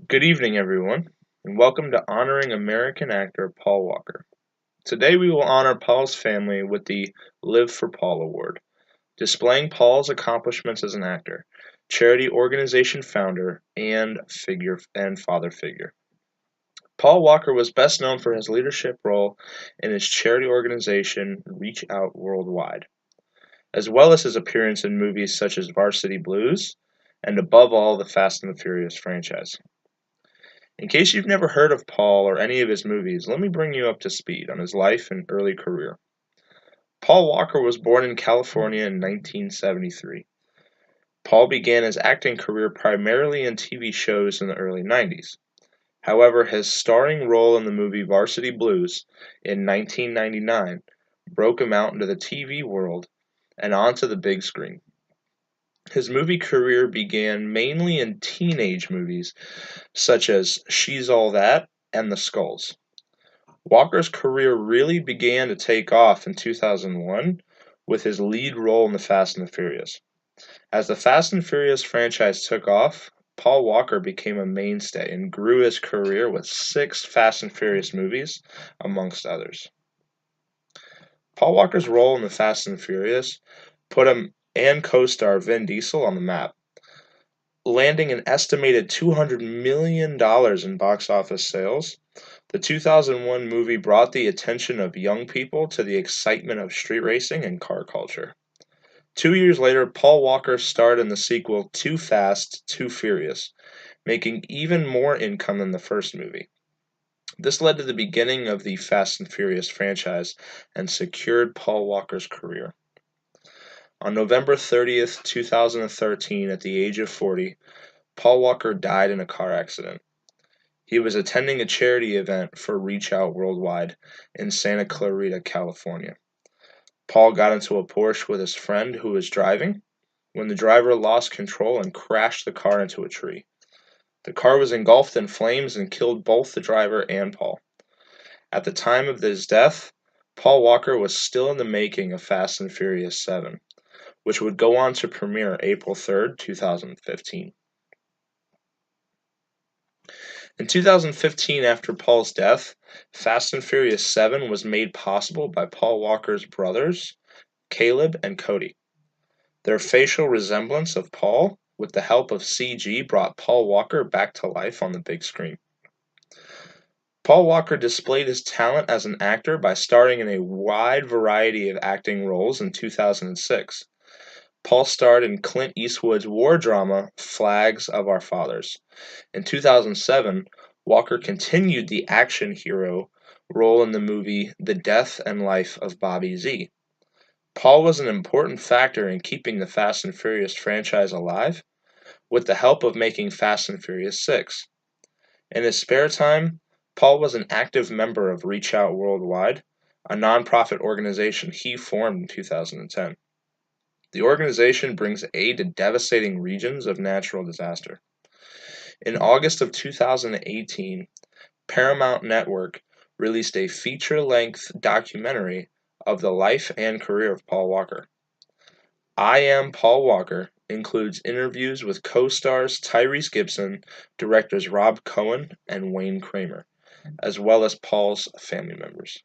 Good evening, everyone, and welcome to Honoring American Actor Paul Walker. Today we will honor Paul's family with the Live for Paul Award, displaying Paul's accomplishments as an actor, charity organization founder, and father figure. Paul Walker was best known for his leadership role in his charity organization Reach Out Worldwide, as well as his appearance in movies such as Varsity Blues and above all the Fast and the Furious franchise. In case you've never heard of Paul or any of his movies, let me bring you up to speed on his life and early career. Paul Walker was born in California in 1973. Paul began his acting career primarily in TV shows in the early 90s. However, his starring role in the movie Varsity Blues in 1999 broke him out into the TV world and onto the big screen. His movie career began mainly in teenage movies such as She's All That and The Skulls. Walker's career really began to take off in 2001 with his lead role in The Fast and the Furious. As the Fast and Furious franchise took off, Paul Walker became a mainstay and grew his career with 6 Fast and Furious movies, amongst others. Paul Walker's role in The Fast and Furious put him and co-star Vin Diesel on the map, landing an estimated $200 million in box office sales. The 2001 movie brought the attention of young people to the excitement of street racing and car culture. 2 years later, Paul Walker starred in the sequel Too Fast, Too Furious, making even more income than the first movie. This led to the beginning of the Fast and Furious franchise and secured Paul Walker's career. On November 30th, 2013, at the age of 40, Paul Walker died in a car accident. He was attending a charity event for Reach Out Worldwide in Santa Clarita, California. Paul got into a Porsche with his friend who was driving when the driver lost control and crashed the car into a tree. The car was engulfed in flames and killed both the driver and Paul. At the time of his death, Paul Walker was still in the making of Fast and Furious 7, which would go on to premiere April 3rd, 2015. In 2015, after Paul's death, Fast and Furious 7 was made possible by Paul Walker's brothers, Caleb and Cody. Their facial resemblance of Paul, with the help of CG, brought Paul Walker back to life on the big screen. Paul Walker displayed his talent as an actor by starring in a wide variety of acting roles in 2006. Paul starred in Clint Eastwood's war drama Flags of Our Fathers. In 2007, Walker continued the action hero role in the movie The Death and Life of Bobby Z. Paul was an important factor in keeping the Fast and Furious franchise alive, with the help of making Fast and Furious 6. In his spare time, Paul was an active member of Reach Out Worldwide, a nonprofit organization he formed in 2010. The organization brings aid to devastating regions of natural disaster. In August of 2018, Paramount Network released a feature-length documentary of the life and career of Paul Walker. I Am Paul Walker includes interviews with co-stars Tyrese Gibson, directors Rob Cohen and Wayne Kramer, as well as Paul's family members.